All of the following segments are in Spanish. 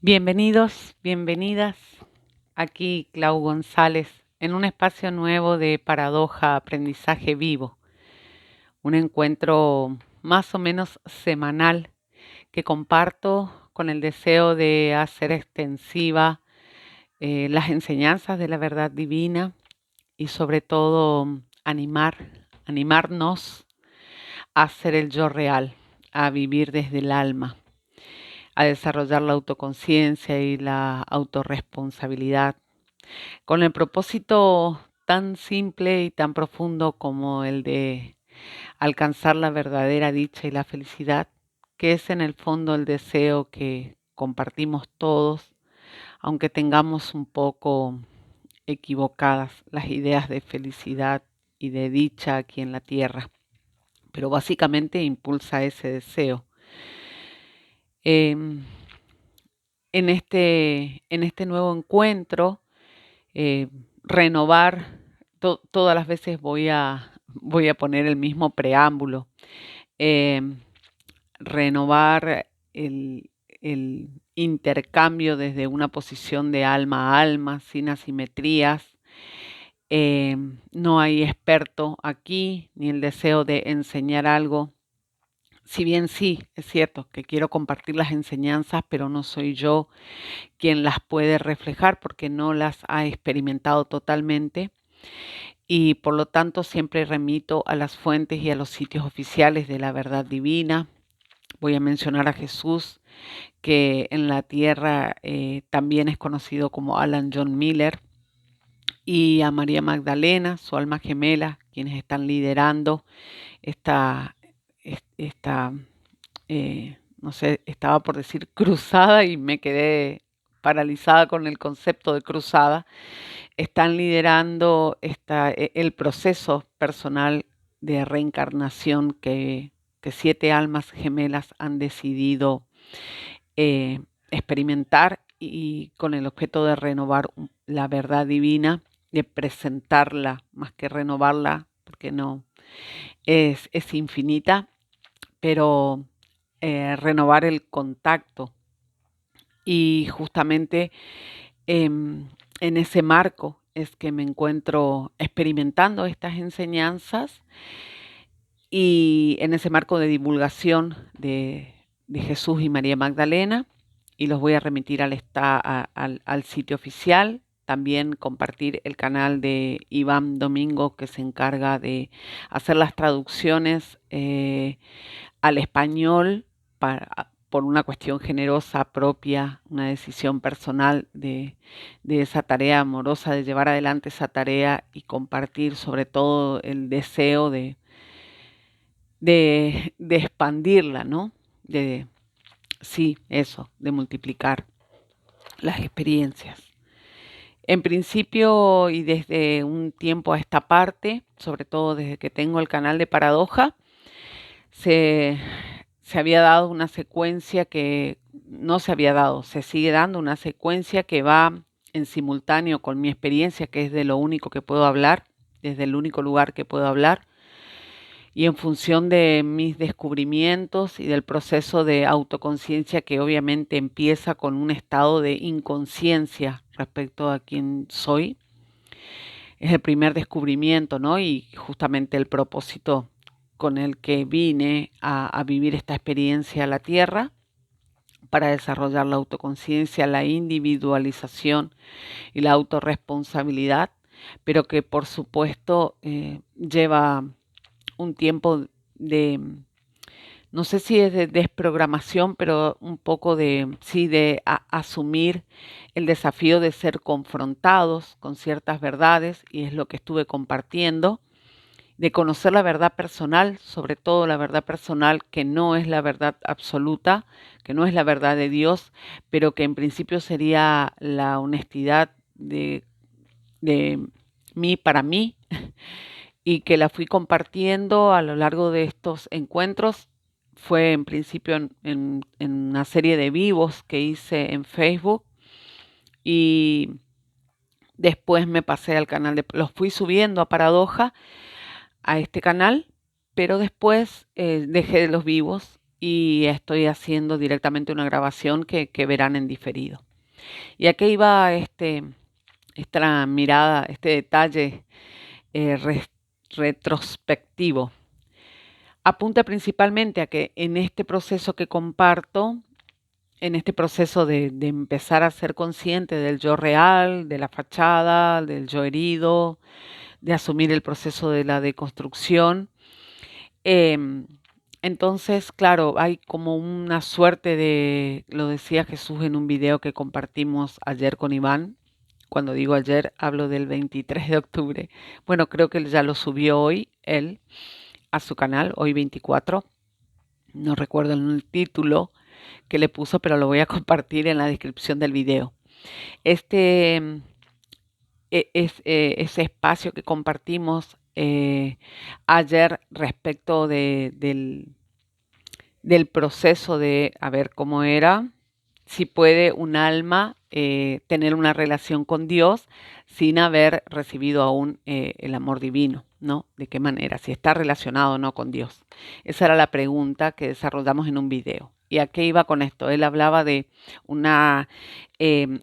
Bienvenidos, bienvenidas. Aquí Clau González en un espacio nuevo de Paradoja Aprendizaje Vivo, un encuentro más o menos semanal que comparto con el deseo de hacer extensiva las enseñanzas de la verdad divina y sobre todo animarnos a ser el yo real, a vivir desde el alma, a desarrollar la autoconciencia y la autorresponsabilidad, con el propósito tan simple y tan profundo como el de alcanzar la verdadera dicha y la felicidad, que es en el fondo el deseo que compartimos todos, aunque tengamos un poco equivocadas las ideas de felicidad y de dicha aquí en la tierra, pero básicamente impulsa ese deseo. Em, en este nuevo encuentro, eh, renovar, todas las veces voy a poner el mismo preámbulo, eh, renovar el intercambio desde una posición de alma a alma, sin asimetrías. No hay experto aquí, ni el deseo de enseñar algo. Si bien sí, es cierto que quiero compartir las enseñanzas, pero no soy yo quien las puede reflejar porque no las ha experimentado totalmente y por lo tanto siempre remito a las fuentes y a los sitios oficiales de la verdad divina. Voy a mencionar a Jesús, que en la tierra también es conocido como Alan John Miller, y a María Magdalena, su alma gemela, quienes están liderando esta, esta no sé, estaba por decir cruzada y me quedé paralizada con el concepto de cruzada. Están liderando el proceso personal de reencarnación que 7 almas gemelas han decidido eh, experimentar y con el objeto de renovar la verdad divina, de presentarla más que renovarla, porque no es infinita, pero renovar el contacto. Y justamente en ese marco es que me encuentro experimentando estas enseñanzas y en ese marco de divulgación de Jesús y María Magdalena, y los voy a remitir al sitio oficial. También compartir el canal de Iván Domingo, que se encarga de hacer las traducciones al español por una cuestión generosa propia, una decisión personal de esa tarea amorosa, de llevar adelante esa tarea y compartir sobre todo el deseo de expandirla, ¿no? De, sí, eso, de multiplicar las experiencias. En principio y desde un tiempo a esta parte, sobre todo desde que tengo el canal de Paradoja, se, se había dado una secuencia que no se había dado, se sigue dando una secuencia que va en simultáneo con mi experiencia, que es de lo único que puedo hablar, desde el único lugar que puedo hablar, y en función de mis descubrimientos y del proceso de autoconciencia que obviamente empieza con un estado de inconsciencia respecto a quién soy. Es el primer descubrimiento, ¿no? Y justamente el propósito con el que vine a vivir esta experiencia a la Tierra para desarrollar la autoconciencia, la individualización y la autorresponsabilidad, pero que por supuesto lleva un tiempo de, no sé si es de desprogramación, pero un poco de, sí, de asumir el desafío de ser confrontados con ciertas verdades, y es lo que estuve compartiendo, de conocer la verdad personal, sobre todo la verdad personal que no es la verdad absoluta, que no es la verdad de Dios, pero que en principio sería la honestidad de mí para mí, y que la fui compartiendo a lo largo de estos encuentros. Fue en principio en una serie de vivos que hice en Facebook y después me pasé al canal los fui subiendo a Paradoja, a este canal, pero después dejé de los vivos y estoy haciendo directamente una grabación que verán en diferido. Y aquí iba esta mirada, este detalle retrospectivo. Apunta principalmente a que en este proceso que comparto, en este proceso de empezar a ser consciente del yo real, de la fachada, del yo herido, de asumir el proceso de la deconstrucción, em, entonces, claro, hay como una suerte de, lo decía Jesús en un video que compartimos ayer con Iván. Cuando digo ayer, hablo del 23 de octubre. Bueno, creo que él ya lo subió hoy, él, a su canal, hoy 24. No recuerdo el título que le puso, pero lo voy a compartir en la descripción del video. Este ese espacio que compartimos ayer respecto del proceso de, a ver cómo era, si puede un alma tener una relación con Dios sin haber recibido aún el amor divino, ¿no? ¿De qué manera? Si está relacionado o no con Dios. Esa era la pregunta que desarrollamos en un video. ¿Y a qué iba con esto? Él hablaba de una eh,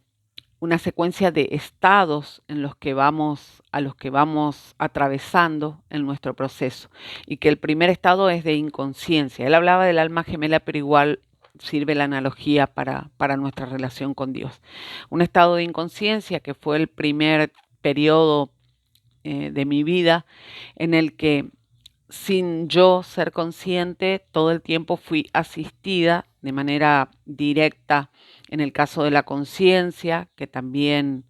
una secuencia de estados en los que a los que vamos atravesando en nuestro proceso y que el primer estado es de inconsciencia. Él hablaba del alma gemela, pero igual sirve la analogía para nuestra relación con Dios. Un estado de inconsciencia que fue el primer periodo de mi vida en el que sin yo ser consciente, todo el tiempo fui asistida de manera directa en el caso de la conciencia, que también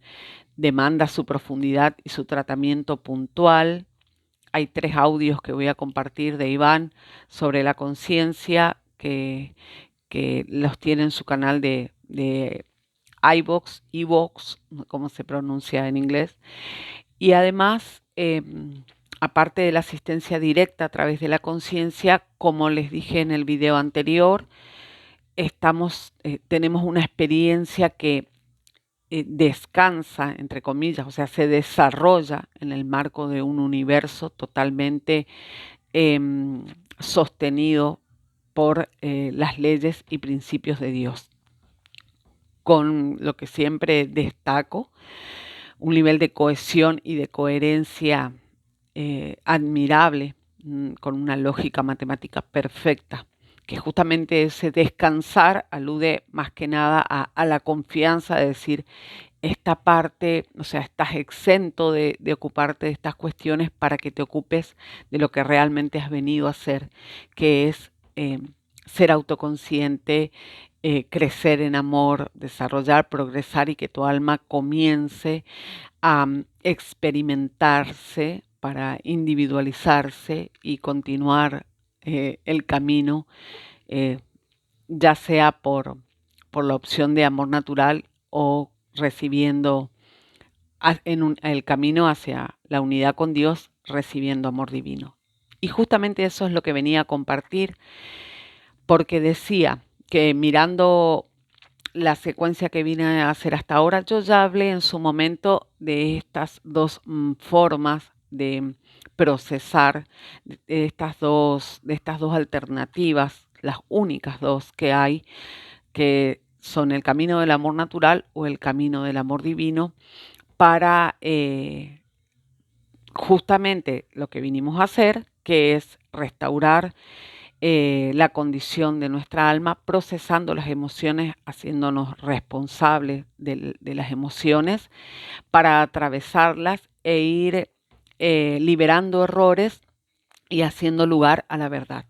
demanda su profundidad y su tratamiento puntual. Hay 3 audios que voy a compartir de Iván sobre la conciencia que los tiene en su canal de iVoox, como se pronuncia en inglés. Y además, aparte de la asistencia directa a través de la conciencia, como les dije en el video anterior, tenemos una experiencia que descansa, entre comillas, o sea, se desarrolla en el marco de un universo totalmente sostenido por las leyes y principios de Dios. Con lo que siempre destaco, un nivel de cohesión y de coherencia admirable, con una lógica matemática perfecta, que justamente ese descansar alude más que nada a la confianza de decir, esta parte, o sea, estás exento de ocuparte de estas cuestiones para que te ocupes de lo que realmente has venido a hacer, que es ser autoconsciente, crecer en amor, desarrollar, progresar y que tu alma comience a experimentarse para individualizarse y continuar el camino, eh, ya sea por la opción de amor natural o recibiendo el camino hacia la unidad con Dios, recibiendo amor divino. Y justamente eso es lo que venía a compartir, porque decía que mirando la secuencia que vine a hacer hasta ahora, yo ya hablé en su momento de estas 2 formas de procesar, de estas dos alternativas, las únicas 2 que hay, que son el camino del amor natural o el camino del amor divino, para justamente lo que vinimos a hacer, que es restaurar la condición de nuestra alma, procesando las emociones, haciéndonos responsables de las emociones para atravesarlas e ir liberando errores y haciendo lugar a la verdad.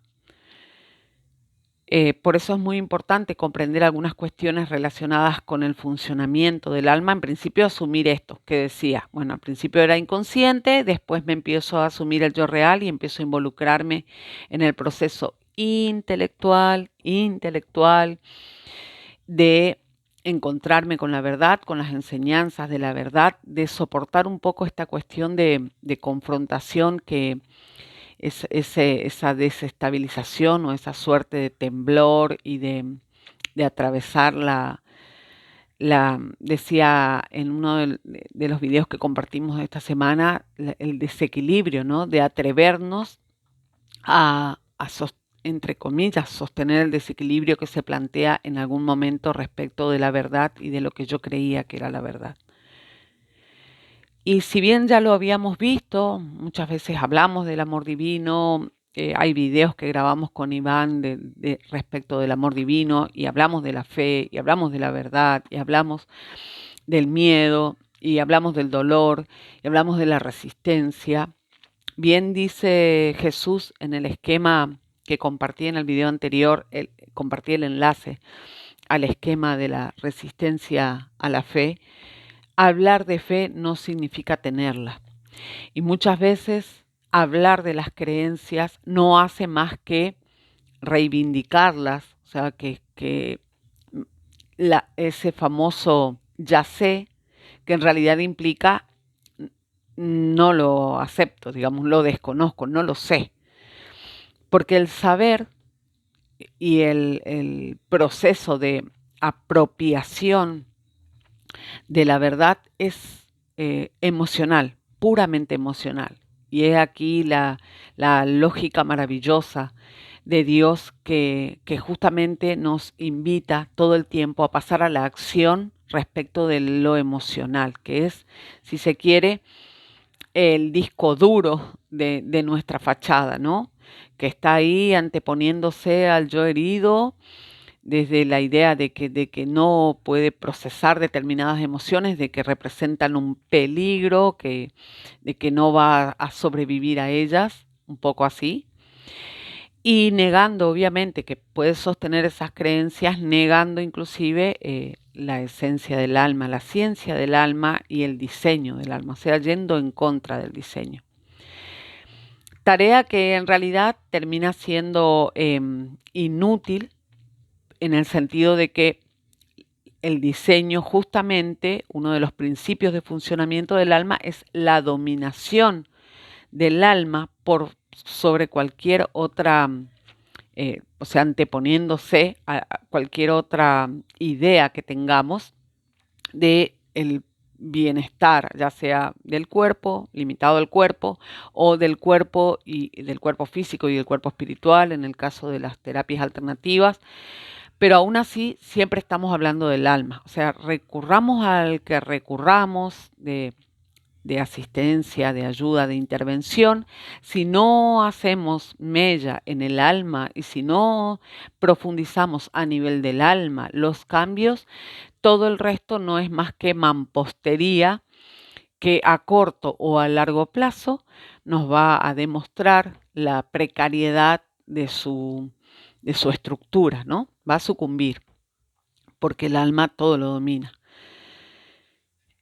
Por eso es muy importante comprender algunas cuestiones relacionadas con el funcionamiento del alma. En principio, asumir esto que decía. Bueno, al principio era inconsciente, después me empiezo a asumir el yo real y empiezo a involucrarme en el proceso intelectual de encontrarme con la verdad, con las enseñanzas de la verdad, de soportar un poco esta cuestión de confrontación que esa desestabilización o esa suerte de temblor y de atravesar decía en uno de los videos que compartimos esta semana, el desequilibrio, ¿no? De atrevernos a entre comillas, sostener el desequilibrio que se plantea en algún momento respecto de la verdad y de lo que yo creía que era la verdad. Y si bien ya lo habíamos visto, muchas veces hablamos del amor divino, hay videos que grabamos con Iván respecto del amor divino y hablamos de la fe y hablamos de la verdad y hablamos del miedo y hablamos del dolor y hablamos de la resistencia. Bien dice Jesús en el esquema que compartí en el video anterior, compartí el enlace al esquema de la resistencia a la fe. Hablar de fe no significa tenerla. Y muchas veces hablar de las creencias no hace más que reivindicarlas, o sea, que ese famoso ya sé, que en realidad implica no lo acepto, digamos, lo desconozco, no lo sé. Porque el saber y el proceso de apropiación de la verdad es emocional, puramente emocional. Y es aquí la lógica maravillosa de Dios que justamente nos invita todo el tiempo a pasar a la acción respecto de lo emocional, que es, si se quiere, el disco duro de nuestra fachada, ¿no? Que está ahí anteponiéndose al yo herido, desde la idea de que no puede procesar determinadas emociones, de que representan un peligro, de que no va a sobrevivir a ellas, un poco así. Y negando, obviamente, que puede sostener esas creencias, negando inclusive la esencia del alma, la ciencia del alma y el diseño del alma, o sea, yendo en contra del diseño. Tarea que en realidad termina siendo inútil en el sentido de que el diseño, justamente, uno de los principios de funcionamiento del alma es la dominación del alma por sobre cualquier otra, o sea, anteponiéndose a cualquier otra idea que tengamos de el bienestar, ya sea del cuerpo, limitado al cuerpo, o del cuerpo y del cuerpo físico y del cuerpo espiritual, en el caso de las terapias alternativas. Pero aún así siempre estamos hablando del alma. O sea, recurramos al que recurramos de asistencia, de ayuda, de intervención. Si no hacemos mella en el alma y si no profundizamos a nivel del alma los cambios, todo el resto no es más que mampostería que a corto o a largo plazo nos va a demostrar la precariedad de su estructura, ¿no? Va a sucumbir, porque el alma todo lo domina.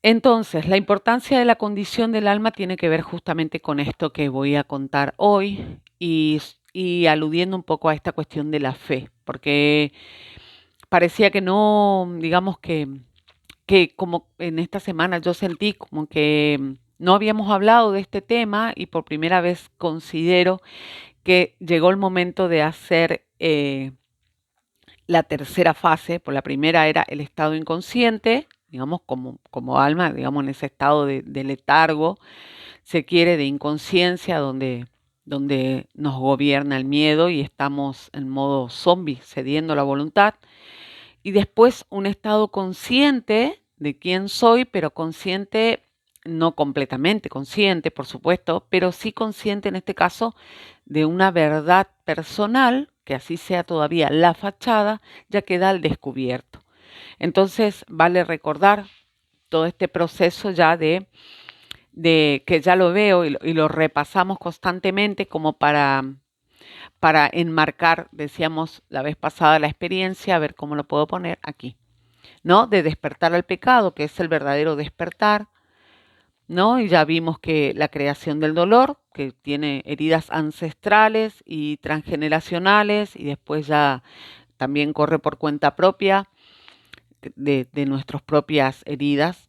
Entonces, la importancia de la condición del alma tiene que ver justamente con esto que voy a contar hoy y aludiendo un poco a esta cuestión de la fe, porque parecía que no, digamos que como en esta semana yo sentí como que no habíamos hablado de este tema y por primera vez considero que llegó el momento de hacer la tercera fase. Por la primera era el estado inconsciente, digamos como alma, digamos en ese estado de letargo, se quiere, de inconsciencia, donde nos gobierna el miedo y estamos en modo zombie, cediendo la voluntad. Y después un estado consciente de quién soy, pero consciente, no completamente consciente, por supuesto, pero sí consciente en este caso de una verdad personal, que así sea todavía la fachada, ya queda al descubierto. Entonces vale recordar todo este proceso ya de que ya lo veo y lo repasamos constantemente como para enmarcar, decíamos la vez pasada, la experiencia, a ver cómo lo puedo poner aquí, ¿no? De despertar al pecado, que es el verdadero despertar, ¿no? Y ya vimos que la creación del dolor, que tiene heridas ancestrales y transgeneracionales, y después ya también corre por cuenta propia de nuestras propias heridas,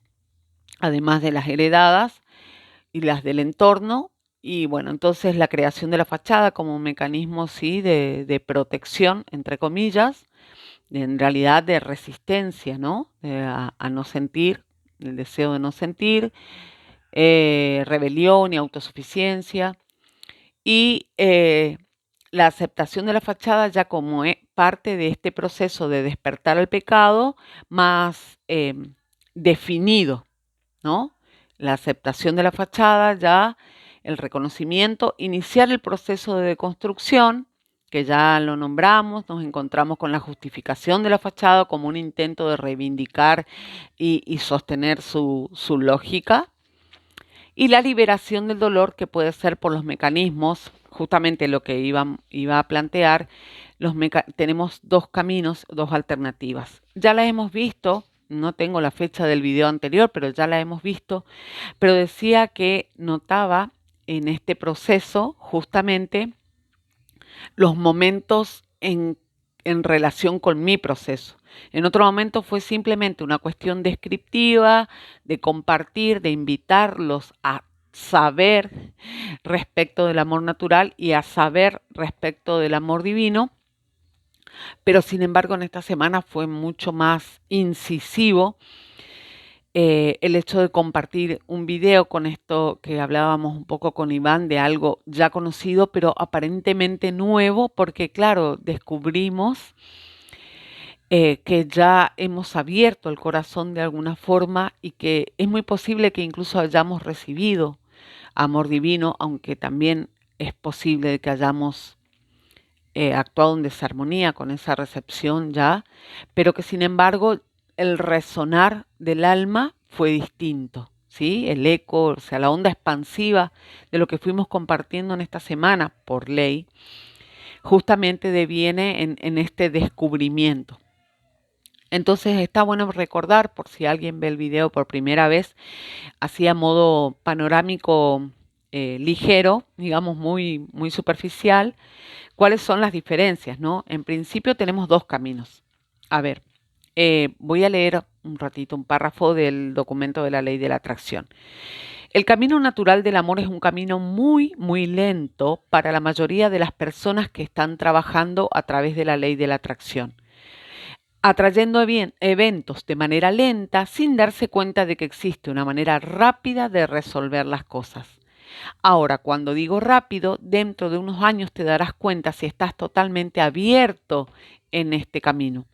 además de las heredadas y las del entorno. Y bueno, entonces la creación de la fachada como un mecanismo, sí, de protección, entre comillas, en realidad de resistencia, ¿no? A no sentir, el deseo de no sentir, rebelión y autosuficiencia. Y la aceptación de la fachada ya como parte de este proceso de despertar al pecado más definido, ¿no? La aceptación de la fachada, ya el reconocimiento, iniciar el proceso de deconstrucción, que ya lo nombramos, nos encontramos con la justificación de la fachada como un intento de reivindicar y sostener su lógica, y la liberación del dolor, que puede ser por los mecanismos, justamente lo que iba a plantear, tenemos dos caminos, dos alternativas. Ya las hemos visto, no tengo la fecha del video anterior, pero ya la hemos visto, pero decía que notaba en este proceso justamente los momentos en relación con mi proceso. En otro momento fue simplemente una cuestión descriptiva, de compartir, de invitarlos a saber respecto del amor natural y a saber respecto del amor divino, pero sin embargo en esta semana fue mucho más incisivo el hecho de compartir un video con esto que hablábamos un poco con Iván de algo ya conocido, pero aparentemente nuevo, porque claro, descubrimos que ya hemos abierto el corazón de alguna forma y que es muy posible que incluso hayamos recibido amor divino, aunque también es posible que hayamos actuado en desarmonía con esa recepción ya, pero que sin embargo el resonar del alma fue distinto, ¿sí? El eco, o sea, la onda expansiva de lo que fuimos compartiendo en esta semana por ley, justamente deviene en este descubrimiento. Entonces está bueno recordar, por si alguien ve el video por primera vez, así a modo panorámico ligero, digamos muy, muy superficial, cuáles son las diferencias, ¿no? En principio tenemos dos caminos. A ver, voy a leer un ratito un párrafo del documento de la ley de la atracción. El camino natural del amor es un camino muy, muy lento para la mayoría de las personas que están trabajando a través de la ley de la atracción, atrayendo eventos de manera lenta sin darse cuenta de que existe una manera rápida de resolver las cosas. Ahora, cuando digo rápido, dentro de unos años te darás cuenta si estás totalmente abierto en este camino.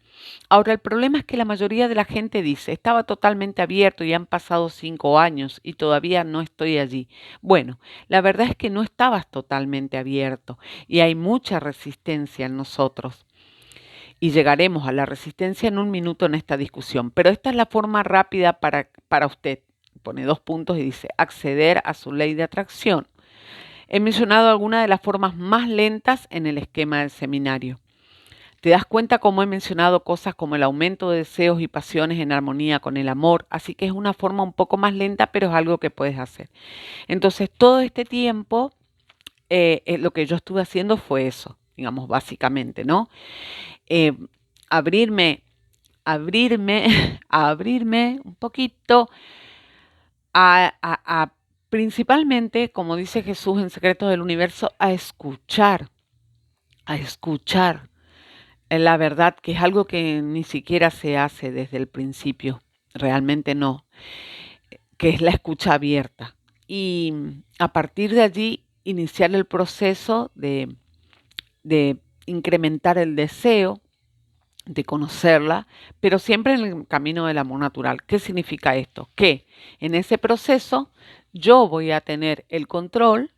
Ahora, el problema es que la mayoría de la gente dice, estaba totalmente abierto y han pasado 5 años y todavía no estoy allí. Bueno, la verdad es que no estabas totalmente abierto y hay mucha resistencia en nosotros. Y llegaremos a la resistencia en un minuto en esta discusión, pero esta es la forma rápida para usted. Pone 2 puntos y dice, acceder a su ley de atracción. He mencionado algunas de las formas más lentas en el esquema del seminario. Te das cuenta cómo he mencionado cosas como el aumento de deseos y pasiones en armonía con el amor, así que es una forma un poco más lenta, pero es algo que puedes hacer. Entonces, todo este tiempo, lo que yo estuve haciendo fue eso, digamos, básicamente, ¿no? Eh, abrirme, abrirme un poquito a principalmente, como dice Jesús en Secretos del Universo, a escuchar la verdad, que es algo que ni siquiera se hace desde el principio, realmente no, que es la escucha abierta. Y a partir de allí iniciar el proceso de incrementar el deseo de conocerla, pero siempre en el camino del amor natural. ¿Qué significa esto? Que en ese proceso yo voy a tener el control.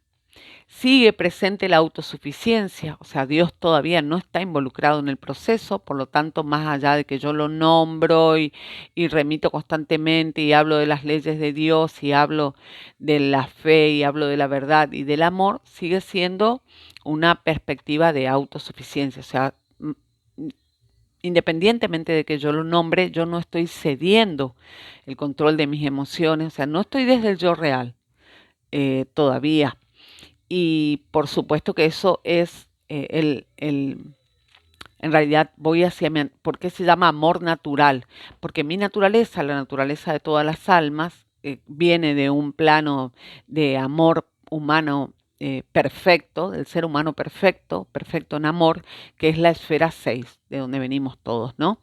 Sigue presente la autosuficiencia, o sea, Dios todavía no está involucrado en el proceso, por lo tanto, más allá de que yo lo nombro y remito constantemente y hablo de las leyes de Dios y hablo de la fe y hablo de la verdad y del amor, sigue siendo una perspectiva de autosuficiencia, o sea, independientemente de que yo lo nombre, yo no estoy cediendo el control de mis emociones, o sea, no estoy desde el yo real todavía. Y por supuesto que eso es en realidad voy hacia ¿por qué se llama amor natural? Porque mi naturaleza, la naturaleza de todas las almas, viene de un plano de amor humano perfecto, del ser humano perfecto, perfecto en amor, que es la esfera 6, de donde venimos todos, ¿no?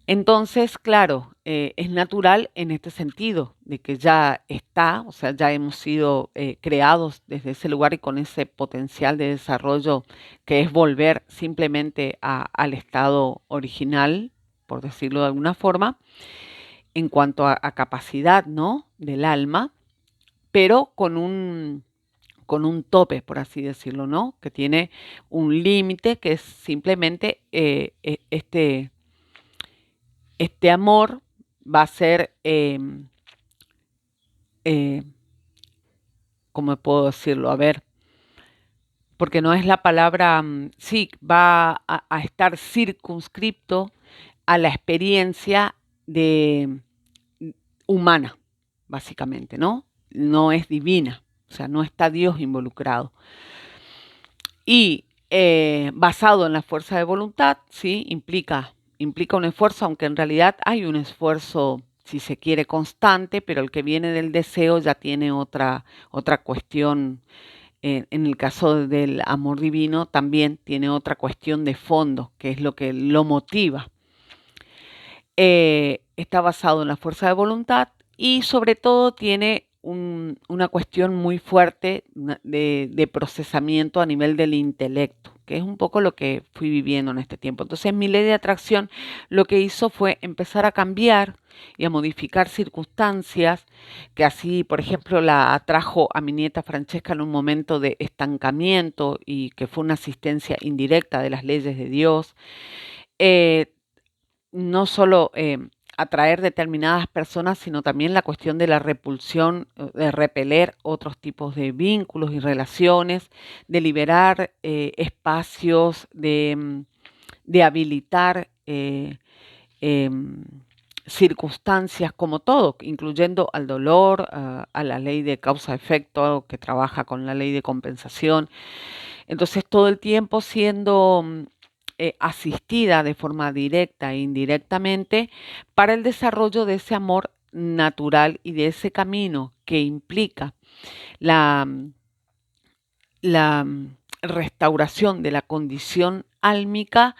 Entonces, claro, es natural en este sentido, de que ya está, o sea, ya hemos sido creados desde ese lugar y con ese potencial de desarrollo que es volver simplemente al estado original, por decirlo de alguna forma, en cuanto a capacidad, ¿no? Del alma, pero con un tope, por así decirlo, ¿no? Que tiene un límite que es simplemente este amor va a ser, eh, ¿cómo puedo decirlo? A ver, porque no es la palabra, sí, va a estar circunscripto a la experiencia de humana, básicamente, ¿no? No es divina, o sea, no está Dios involucrado. Y basado en la fuerza de voluntad, ¿sí? Implica un esfuerzo, aunque en realidad hay un esfuerzo, si se quiere, constante, pero el que viene del deseo ya tiene otra cuestión. En el caso del amor divino también tiene otra cuestión de fondo, que es lo que lo motiva. Está basado en la fuerza de voluntad y sobre todo tiene una cuestión muy fuerte de procesamiento a nivel del intelecto, que es un poco lo que fui viviendo en este tiempo. Entonces mi ley de atracción lo que hizo fue empezar a cambiar y a modificar circunstancias, que así, por ejemplo, la atrajo a mi nieta Francesca en un momento de estancamiento y que fue una asistencia indirecta de las leyes de Dios. Eh, no solo atraer determinadas personas, sino también la cuestión de la repulsión, de repeler otros tipos de vínculos y relaciones, de liberar espacios, de habilitar em, circunstancias como todo, incluyendo al dolor, a la ley de causa-efecto que trabaja con la ley de compensación. Entonces, todo el tiempo siendo asistida de forma directa e indirectamente para el desarrollo de ese amor natural y de ese camino que implica la, la restauración de la condición álmica,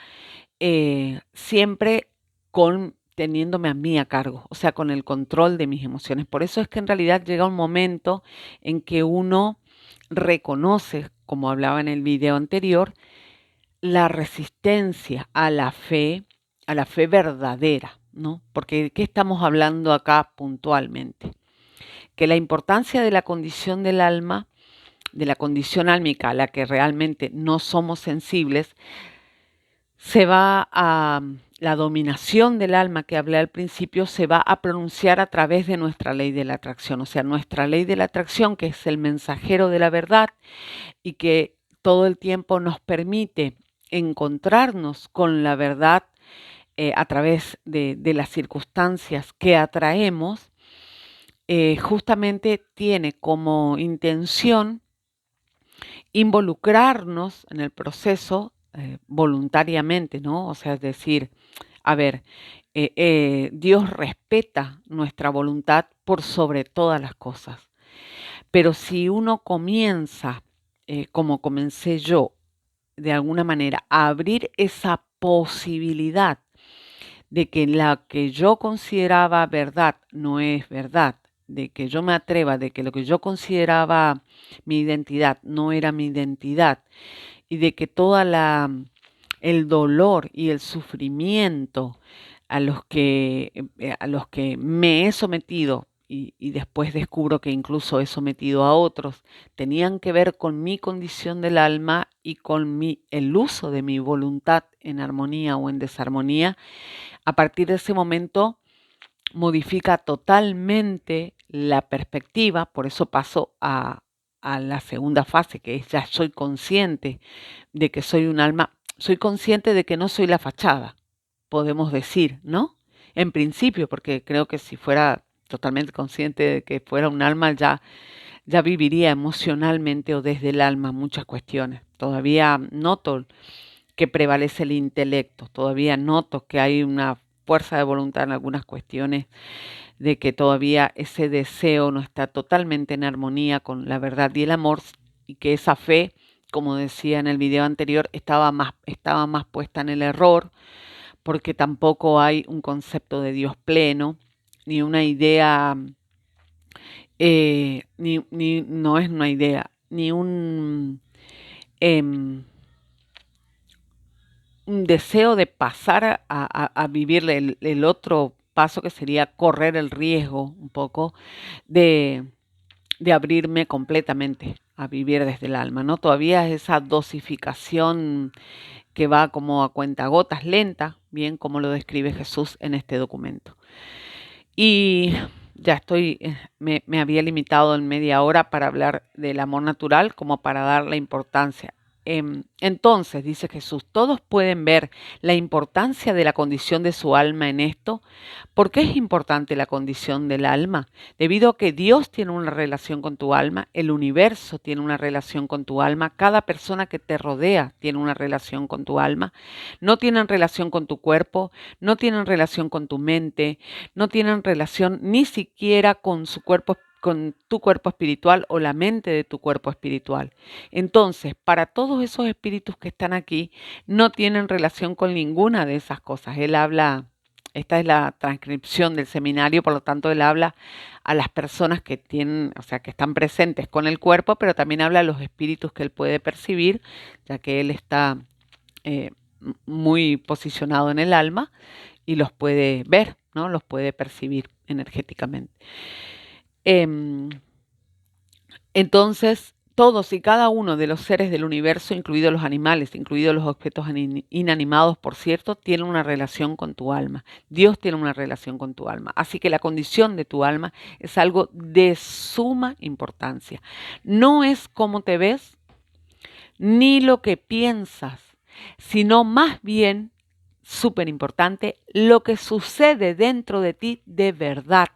siempre con teniéndome a mí a cargo, o sea, con el control de mis emociones. Por eso es que en realidad llega un momento en que uno reconoce, como hablaba en el video anterior, la resistencia a la fe verdadera, ¿no? Porque ¿de qué estamos hablando acá puntualmente? Que la importancia de la condición del alma, de la condición álmica a la que realmente no somos sensibles, se va a la dominación del alma que hablé al principio se va a pronunciar a través de nuestra ley de la atracción, o sea, nuestra ley de la atracción, que es el mensajero de la verdad y que todo el tiempo nos permite encontrarnos con la verdad a través de las circunstancias que atraemos, justamente tiene como intención involucrarnos en el proceso voluntariamente, ¿no? O sea, es decir, a ver, Dios respeta nuestra voluntad por sobre todas las cosas. Pero si uno comienza, como comencé yo, de alguna manera, a abrir esa posibilidad de que la que yo consideraba verdad no es verdad, de que yo me atreva, de que lo que yo consideraba mi identidad no era mi identidad, y de que el dolor y el sufrimiento a los que me he sometido y después descubro que incluso he sometido a otros, tenían que ver con mi condición del alma y con el uso de mi voluntad en armonía o en desarmonía. A partir de ese momento modifica totalmente la perspectiva, por eso paso a la segunda fase, que es ya soy consciente de que soy un alma, soy consciente de que no soy la fachada, podemos decir, ¿no? En principio, porque creo que si fuera totalmente consciente de que fuera un alma, ya viviría emocionalmente o desde el alma muchas cuestiones. Todavía noto que prevalece el intelecto, todavía noto que hay una fuerza de voluntad en algunas cuestiones, de que todavía ese deseo no está totalmente en armonía con la verdad y el amor, y que esa fe, como decía en el video anterior, estaba más puesta en el error, porque tampoco hay un concepto de Dios pleno, ni una idea, no es una idea, ni em, un deseo de pasar a vivir el otro paso que sería correr el riesgo un poco de, de abrirme completamente a vivir desde el alma, ¿no? Todavía es esa dosificación que va como a cuentagotas lenta, bien como lo describe Jesús en este documento. Y ya me había limitado en media hora para hablar del amor natural como para dar la importancia. Entonces, dice Jesús, todos pueden ver la importancia de la condición de su alma en esto. ¿Por qué es importante la condición del alma? Debido a que Dios tiene una relación con tu alma, el universo tiene una relación con tu alma, cada persona que te rodea tiene una relación con tu alma. No tienen relación con tu cuerpo, no tienen relación con tu mente, no tienen relación ni siquiera con con tu cuerpo espiritual o la mente de tu cuerpo espiritual. Entonces, para todos esos espíritus que están aquí, no tienen relación con ninguna de esas cosas. Él habla, esta es la transcripción del seminario, por lo tanto, él habla a las personas que tienen, o sea, que están presentes con el cuerpo, pero también habla a los espíritus que él puede percibir, ya que él está muy posicionado en el alma y los puede ver, ¿no? Los puede percibir energéticamente. Entonces, todos y cada uno de los seres del universo, incluidos los animales, incluidos los objetos inanimados, por cierto, tienen una relación con tu alma. Dios tiene una relación con tu alma. Así que la condición de tu alma es algo de suma importancia. No es cómo te ves, ni lo que piensas, sino más bien, súper importante, lo que sucede dentro de ti de verdad.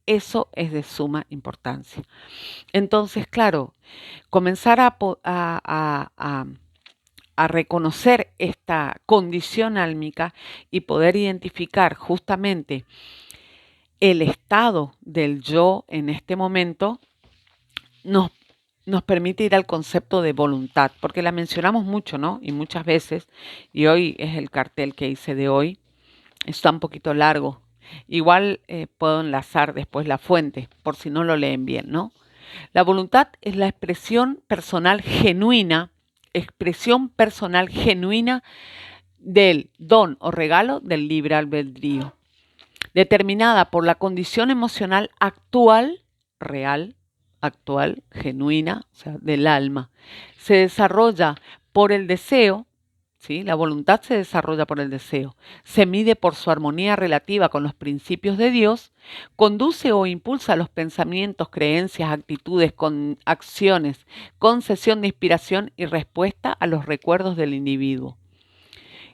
Eso es de suma importancia. Entonces, claro, comenzar a reconocer esta condición álmica y poder identificar justamente el estado del yo en este momento nos permite ir al concepto de voluntad, porque la mencionamos mucho, ¿no? Y muchas veces, y hoy es el cartel que hice de hoy, está un poquito largo. Igual puedo enlazar después la fuente, por si no lo leen bien, ¿no? La voluntad es la expresión personal genuina del don o regalo del libre albedrío, determinada por la condición emocional actual, real, actual, genuina, o sea, del alma. Se desarrolla por el deseo, ¿sí? La voluntad se desarrolla por el deseo, se mide por su armonía relativa con los principios de Dios, conduce o impulsa los pensamientos, creencias, actitudes, con acciones, concesión de inspiración y respuesta a los recuerdos del individuo.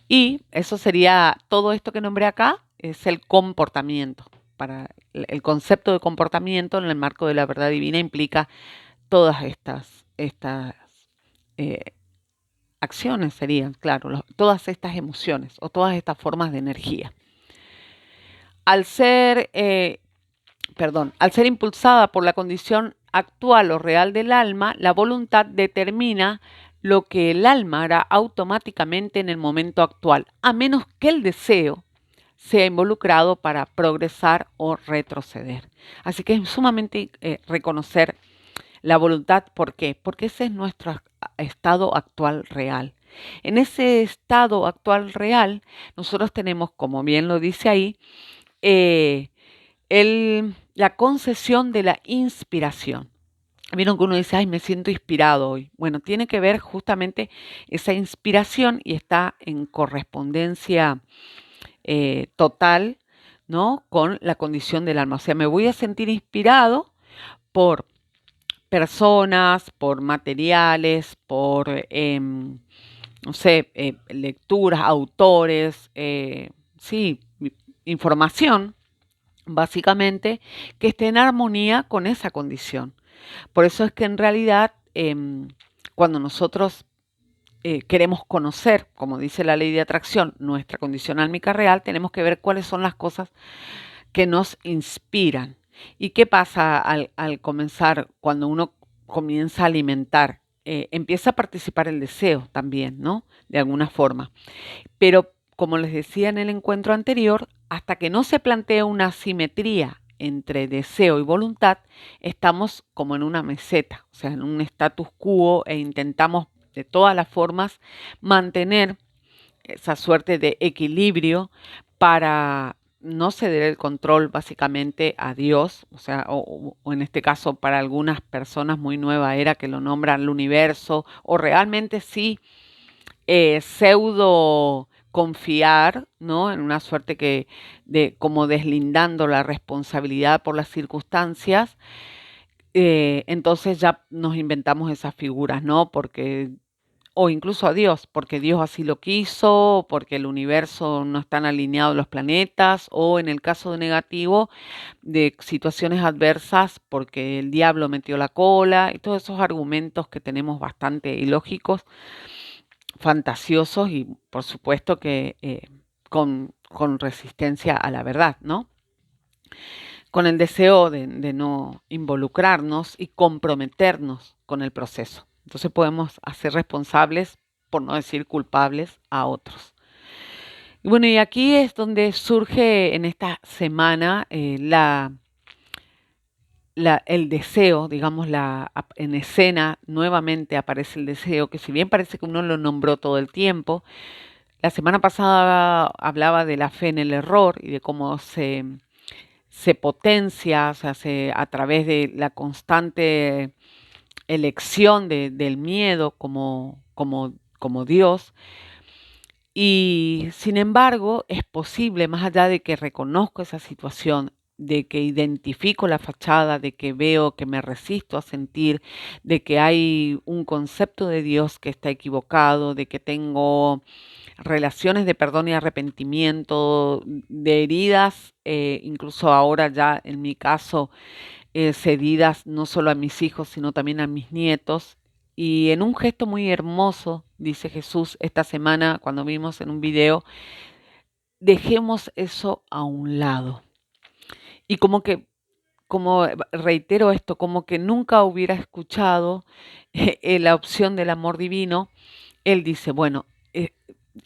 Y eso sería, todo esto que nombré acá, es el comportamiento. Para el concepto de comportamiento en el marco de la verdad divina implica todas estas acciones serían, claro, todas estas emociones o todas estas formas de energía. Al ser impulsada por la condición actual o real del alma, la voluntad determina lo que el alma hará automáticamente en el momento actual, a menos que el deseo sea involucrado para progresar o retroceder. Así que es sumamente reconocer la voluntad. ¿Por qué? Porque ese es nuestro estado actual real. En ese estado actual real, nosotros tenemos, como bien lo dice ahí, la concesión de la inspiración. Vieron que uno dice, ay, me siento inspirado hoy. Bueno, tiene que ver justamente esa inspiración y está en correspondencia total, ¿no? Con la condición del alma. O sea, me voy a sentir inspirado por personas, por materiales, por, no sé, lecturas, autores, sí, información, básicamente, que esté en armonía con esa condición. Por eso es que en realidad, cuando nosotros queremos conocer, como dice la ley de atracción, nuestra condición álmica real, tenemos que ver cuáles son las cosas que nos inspiran. ¿Y qué pasa al comenzar, cuando uno comienza a alimentar? Empieza a participar el deseo también, ¿no? De alguna forma. Pero como les decía en el encuentro anterior, hasta que no se plantea una simetría entre deseo y voluntad, estamos como en una meseta, o sea, en un status quo, e intentamos de todas las formas mantener esa suerte de equilibrio para no ceder el control básicamente a Dios, o sea, o en este caso para algunas personas muy nueva era que lo nombran el universo, o realmente sí pseudo confiar, ¿no? En una suerte que de como deslindando la responsabilidad por las circunstancias, entonces ya nos inventamos esas figuras, ¿no? Porque o incluso a Dios, porque Dios así lo quiso, porque el universo no están alineados los planetas, o en el caso de negativo, de situaciones adversas, porque el diablo metió la cola, y todos esos argumentos que tenemos bastante ilógicos, fantasiosos y por supuesto que con resistencia a la verdad, ¿no? Con el deseo de no involucrarnos y comprometernos con el proceso. Entonces podemos hacer responsables, por no decir culpables, a otros. Y bueno, y aquí es donde surge en esta semana el deseo, digamos, en escena nuevamente aparece el deseo, que si bien parece que uno lo nombró todo el tiempo, la semana pasada hablaba de la fe en el error y de cómo se potencia, o sea, a través de la constante elección del miedo como Dios. Y sin embargo, es posible, más allá de que reconozco esa situación, de que identifico la fachada, de que veo que me resisto a sentir, de que hay un concepto de Dios que está equivocado, de que tengo relaciones de perdón y arrepentimiento, de heridas, incluso ahora ya en mi caso, cedidas no solo a mis hijos, sino también a mis nietos. Y en un gesto muy hermoso, dice Jesús esta semana cuando vimos en un video, dejemos eso a un lado. Y como reitero esto, como que nunca hubiera escuchado la opción del amor divino, él dice, bueno,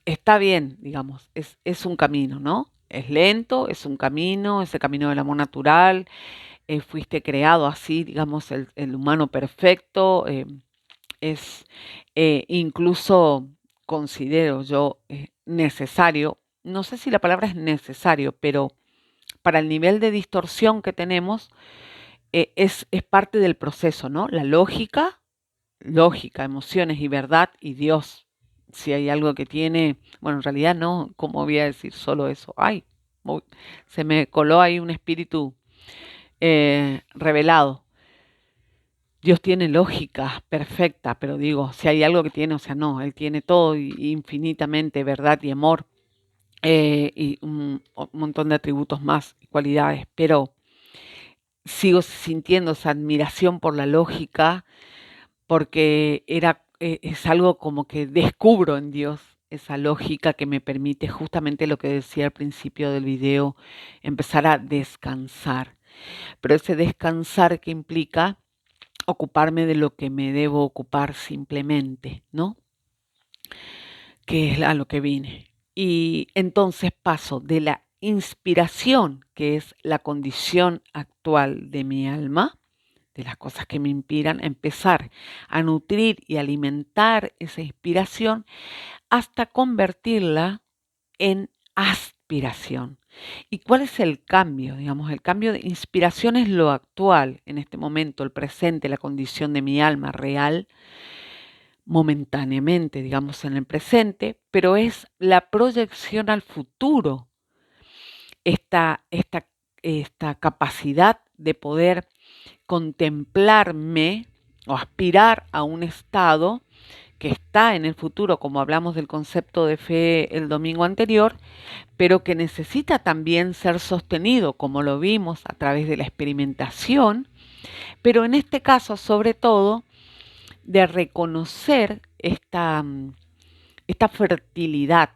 está bien, digamos, es un camino, ¿no? Es lento, es un camino, es el camino del amor natural, fuiste creado así, digamos, el humano perfecto, es incluso, considero yo, necesario, no sé si la palabra es necesario, pero para el nivel de distorsión que tenemos, es parte del proceso, ¿no? La lógica, emociones y verdad y Dios. Si hay algo que tiene, bueno, en realidad no, ¿cómo voy a decir solo eso? Ay, se me coló ahí un espíritu revelado. Dios tiene lógica perfecta, pero digo, si hay algo que tiene, o sea, no, Él tiene todo infinitamente verdad y amor y un montón de atributos más y cualidades, pero sigo sintiendo esa admiración por la lógica porque es algo como que descubro en Dios esa lógica que me permite justamente lo que decía al principio del video, empezar a descansar. Pero ese descansar que implica ocuparme de lo que me debo ocupar simplemente, ¿no? Que es a lo que vine. Y entonces paso de la inspiración, que es la condición actual de mi alma, de las cosas que me inspiran, a empezar a nutrir y alimentar esa inspiración hasta convertirla en aspiración. ¿Y cuál es el cambio? Digamos, el cambio de inspiración es lo actual, en este momento, el presente, la condición de mi alma real, momentáneamente, digamos, en el presente, pero es la proyección al futuro, esta, esta, esta capacidad de poder contemplarme o aspirar a un estado que está en el futuro, como hablamos del concepto de fe el domingo anterior, pero que necesita también ser sostenido, como lo vimos a través de la experimentación, pero en este caso, sobre todo, de reconocer esta fertilidad.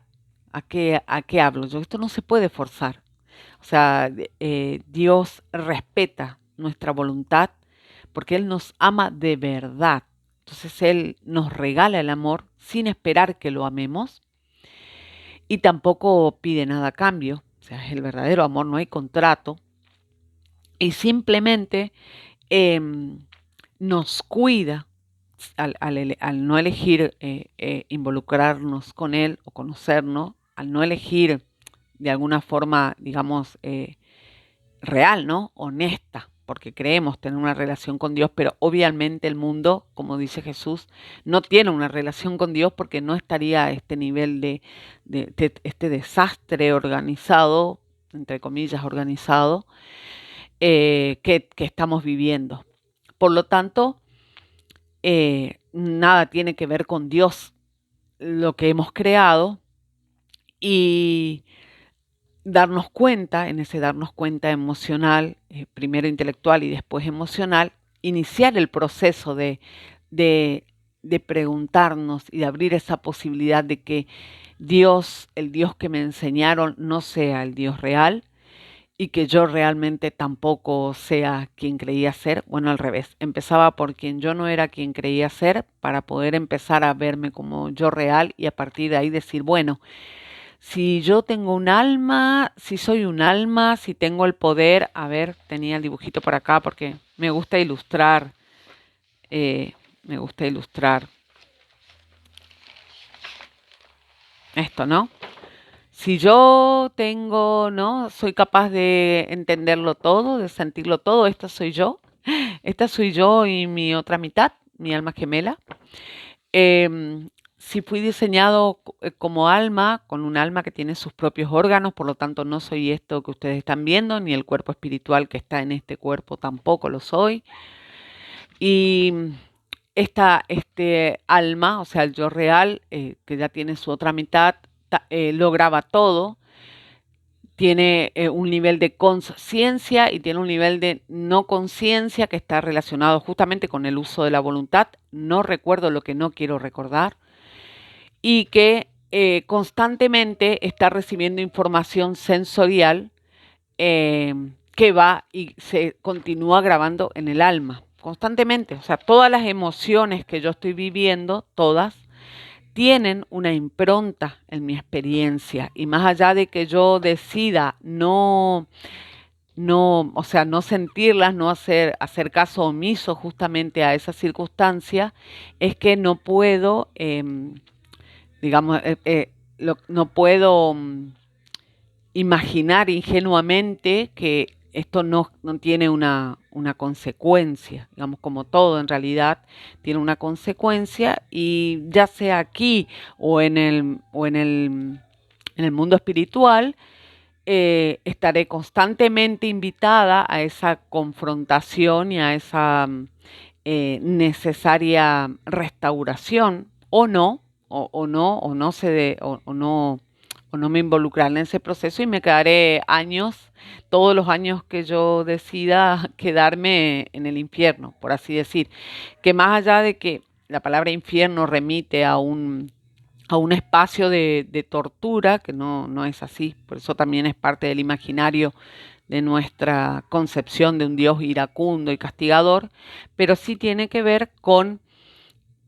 ¿A qué hablo yo? Esto no se puede forzar. O sea, Dios respeta nuestra voluntad porque Él nos ama de verdad. Entonces Él nos regala el amor sin esperar que lo amemos y tampoco pide nada a cambio. O sea, es el verdadero amor, no hay contrato. Y simplemente nos cuida al no elegir involucrarnos con Él o conocernos, al no elegir de alguna forma, digamos, real, ¿no? Honesta, porque creemos tener una relación con Dios, pero obviamente el mundo, como dice Jesús, no tiene una relación con Dios porque no estaría a este nivel de este desastre organizado, entre comillas, organizado, que estamos viviendo. Por lo tanto, nada tiene que ver con Dios, lo que hemos creado, y darnos cuenta, en ese darnos cuenta emocional, primero intelectual y después emocional, iniciar el proceso de, de preguntarnos y de abrir esa posibilidad de que Dios, el Dios que me enseñaron, no sea el Dios real y que yo realmente tampoco sea quien creía ser. Bueno, al revés, empezaba por quien yo no era quien creía ser para poder empezar a verme como yo real y a partir de ahí decir, bueno, si yo tengo un alma, si soy un alma, si tengo el poder, a ver, tenía el dibujito por acá porque me gusta ilustrar, eh, me gusta ilustrar esto, ¿no? Si yo tengo, ¿no? Soy capaz de entenderlo todo, de sentirlo todo, esta soy yo y mi otra mitad, mi alma gemela. Si fui diseñado como alma, con un alma que tiene sus propios órganos, por lo tanto no soy esto que ustedes están viendo, ni el cuerpo espiritual que está en este cuerpo tampoco lo soy. Y este alma, o sea, el yo real, que ya tiene su otra mitad, lo graba todo, tiene un nivel de conciencia y tiene un nivel de no conciencia que está relacionado justamente con el uso de la voluntad. No recuerdo lo que no quiero recordar y que constantemente está recibiendo información sensorial que va y se continúa grabando en el alma constantemente. O sea, todas las emociones que yo estoy viviendo, todas, tienen una impronta en mi experiencia y más allá de que yo decida o sea, no sentirlas, no hacer caso omiso justamente a esa circunstancia, es que no puedo, digamos, no puedo imaginar ingenuamente que esto no tiene una consecuencia, digamos, como todo en realidad tiene una consecuencia y ya sea aquí o en el mundo espiritual, estaré constantemente invitada a esa confrontación y a esa necesaria restauración o no me involucraré en ese proceso y me quedaré años, todos los años que yo decida quedarme en el infierno, por así decir. Que más allá de que la palabra infierno remite a un espacio de tortura, que no es así, por eso también es parte del imaginario de nuestra concepción de un Dios iracundo y castigador, pero sí tiene que ver con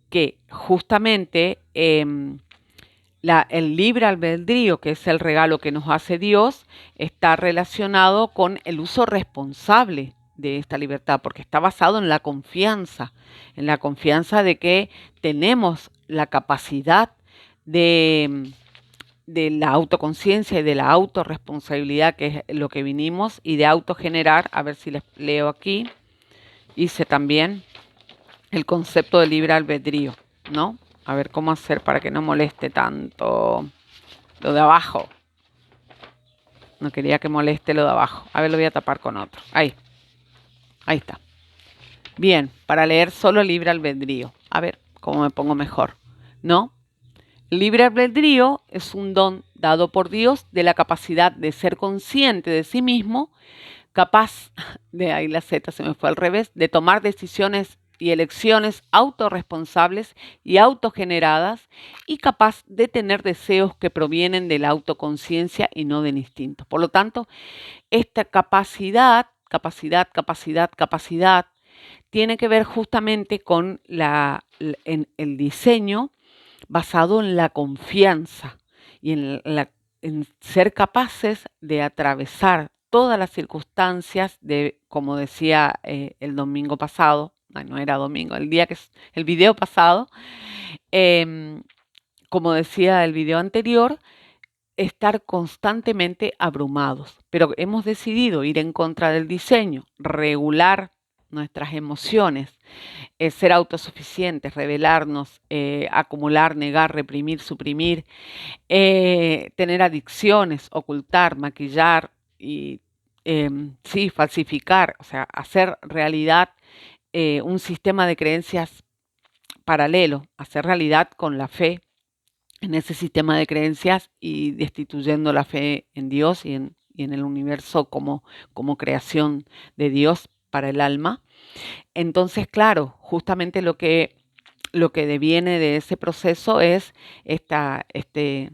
que justamente el libre albedrío, que es el regalo que nos hace Dios, está relacionado con el uso responsable de esta libertad, porque está basado en la confianza de que tenemos la capacidad de la autoconciencia y de la autorresponsabilidad, que es lo que vinimos, y de autogenerar, a ver si les leo aquí, hice también el concepto de libre albedrío, ¿no? A ver cómo hacer para que no moleste tanto lo de abajo. No quería que moleste lo de abajo. A ver, lo voy a tapar con otro. Ahí está. Bien, para leer solo libre albedrío. A ver cómo me pongo mejor, ¿no? Libre albedrío es un don dado por Dios de la capacidad de ser consciente de sí mismo, capaz, de ahí la Z se me fue al revés, de tomar decisiones y elecciones autorresponsables y autogeneradas y capaz de tener deseos que provienen de la autoconciencia y no del instinto. Por lo tanto, esta capacidad tiene que ver justamente con el diseño basado en la confianza y en ser capaces de atravesar todas las circunstancias de, como decía el domingo pasado, no era domingo, el día que el video pasado, em, como decía el video anterior, estar constantemente abrumados, pero hemos decidido ir en contra del diseño, regular nuestras emociones, ser autosuficientes, revelarnos, acumular, negar, reprimir, suprimir, tener adicciones, ocultar, maquillar y sí, falsificar, o sea, hacer realidad un sistema de creencias paralelo, hacer realidad con la fe en ese sistema de creencias y destituyendo la fe en Dios y en el universo como creación de Dios para el alma. Entonces, claro, justamente lo que deviene de ese proceso es este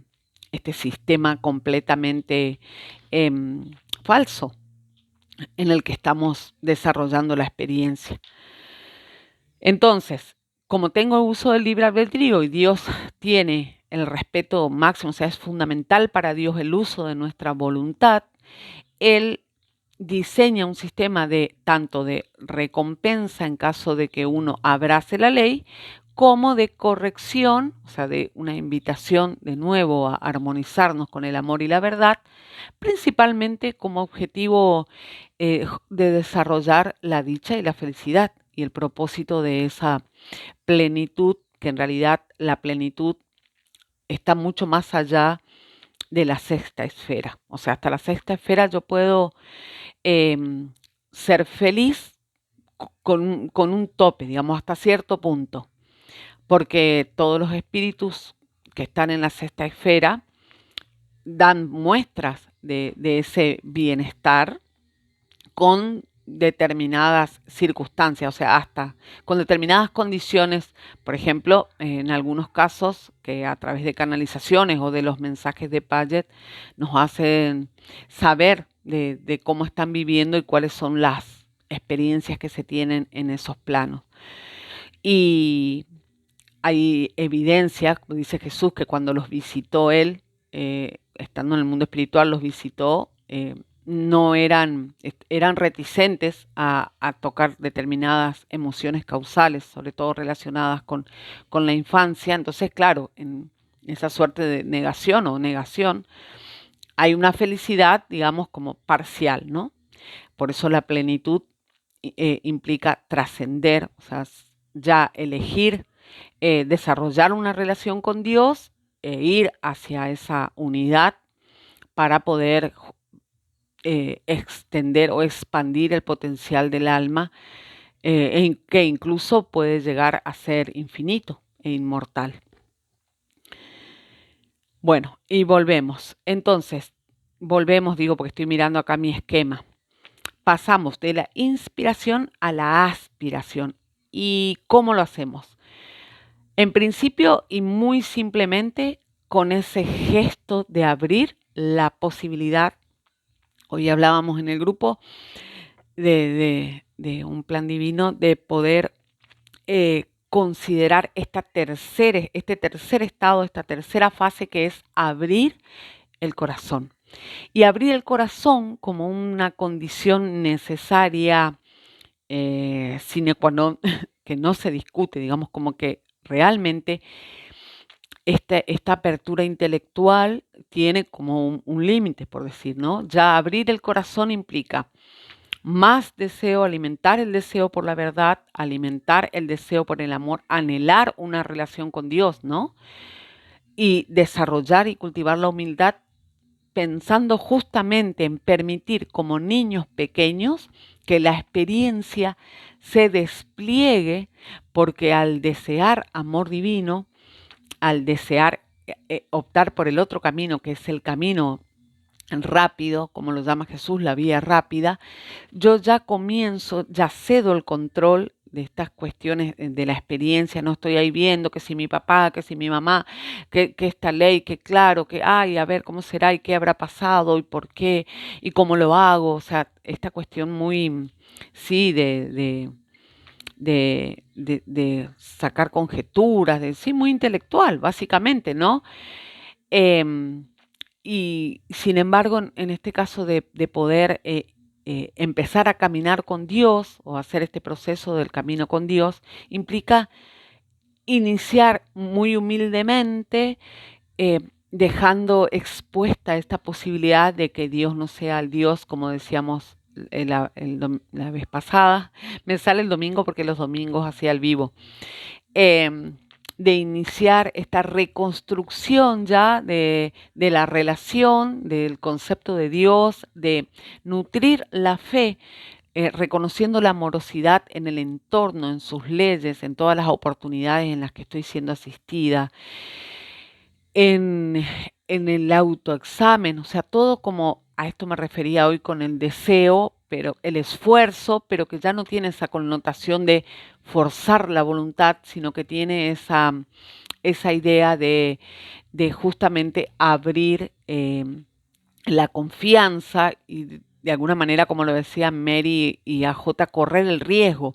sistema completamente falso en el que estamos desarrollando la experiencia. Entonces, como tengo uso del libre albedrío y Dios tiene el respeto máximo, o sea, es fundamental para Dios el uso de nuestra voluntad, Él diseña un sistema de tanto de recompensa en caso de que uno abrace la ley, como de corrección, o sea, de una invitación de nuevo a armonizarnos con el amor y la verdad, principalmente como objetivo de desarrollar la dicha y la felicidad y el propósito de esa plenitud, que en realidad la plenitud está mucho más allá de la sexta esfera. O sea, hasta la sexta esfera yo puedo ser feliz con un tope, digamos, hasta cierto punto, porque todos los espíritus que están en la sexta esfera dan muestras de ese bienestar con determinadas circunstancias, o sea, hasta con determinadas condiciones, por ejemplo, en algunos casos que a través de canalizaciones o de los mensajes de Paget nos hacen saber de cómo están viviendo y cuáles son las experiencias que se tienen en esos planos. Y hay evidencia, dice Jesús, que cuando los visitó él, estando en el mundo espiritual, los visitó, no eran reticentes a tocar determinadas emociones causales, sobre todo relacionadas con la infancia. Entonces, claro, en esa suerte de negación o negación, hay una felicidad, digamos, como parcial, ¿no? Por eso la plenitud implica trascender, o sea, ya elegir desarrollar una relación con Dios e ir hacia esa unidad para poder extender o expandir el potencial del alma, que incluso puede llegar a ser infinito e inmortal. Bueno, y volvemos. Entonces, volvemos, digo, porque estoy mirando acá mi esquema. Pasamos de la inspiración a la aspiración. ¿Y cómo lo hacemos? En principio y muy simplemente con ese gesto de abrir la posibilidad. Hoy hablábamos en el grupo de un plan divino de poder considerar este tercer estado, esta tercera fase que es abrir el corazón. Y abrir el corazón como una condición necesaria, sine qua non, que no se discute, digamos, como que realmente esta apertura intelectual tiene como un límite, por decir, ¿no? Ya abrir el corazón implica más deseo, alimentar el deseo por la verdad, alimentar el deseo por el amor, anhelar una relación con Dios, ¿no? Y desarrollar y cultivar la humildad pensando justamente en permitir como niños pequeños que la experiencia se despliegue, porque al desear amor divino, al desear optar por el otro camino, que es el camino rápido, como lo llama Jesús, la vía rápida, yo ya comienzo, ya cedo el control de estas cuestiones de la experiencia, no estoy ahí viendo que si mi papá, que si mi mamá, que esta ley, que claro, que ay, a ver cómo será y qué habrá pasado y por qué y cómo lo hago, o sea, esta cuestión muy, sí, de sacar conjeturas, sí, muy intelectual, básicamente, ¿no? Em, y sin embargo, en este caso de poder empezar a caminar con Dios o hacer este proceso del camino con Dios, implica iniciar muy humildemente, dejando expuesta esta posibilidad de que Dios no sea el Dios, como decíamos la vez pasada. Me sale el domingo porque los domingos hacía el vivo. em, de iniciar esta reconstrucción ya de la relación, del concepto de Dios, de nutrir la fe, reconociendo la amorosidad en el entorno, en sus leyes, en todas las oportunidades en las que estoy siendo asistida, en, en el autoexamen, o sea, todo como a esto me refería hoy con el deseo, pero el esfuerzo, pero que ya no tiene esa connotación de forzar la voluntad, sino que tiene esa idea de justamente abrir la confianza y de alguna manera, como lo decía Mary y AJ, correr el riesgo,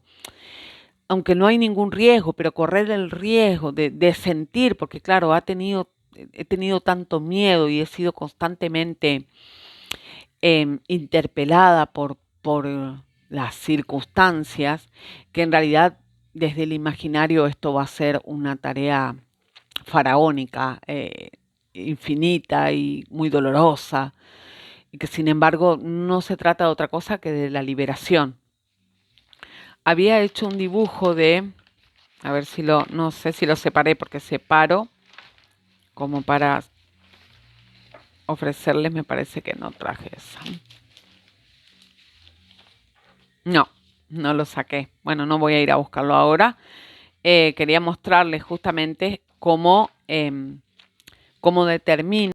aunque no hay ningún riesgo, pero correr el riesgo de sentir, porque claro, he tenido tanto miedo y he sido constantemente interpelada por las circunstancias, que en realidad desde el imaginario esto va a ser una tarea faraónica, infinita y muy dolorosa, y que sin embargo no se trata de otra cosa que de la liberación. Había hecho un dibujo a ver si no sé si lo separé porque separo, como para ofrecerles, me parece que no traje esa. No, no lo saqué. Bueno, no voy a ir a buscarlo ahora. Quería mostrarles justamente cómo determino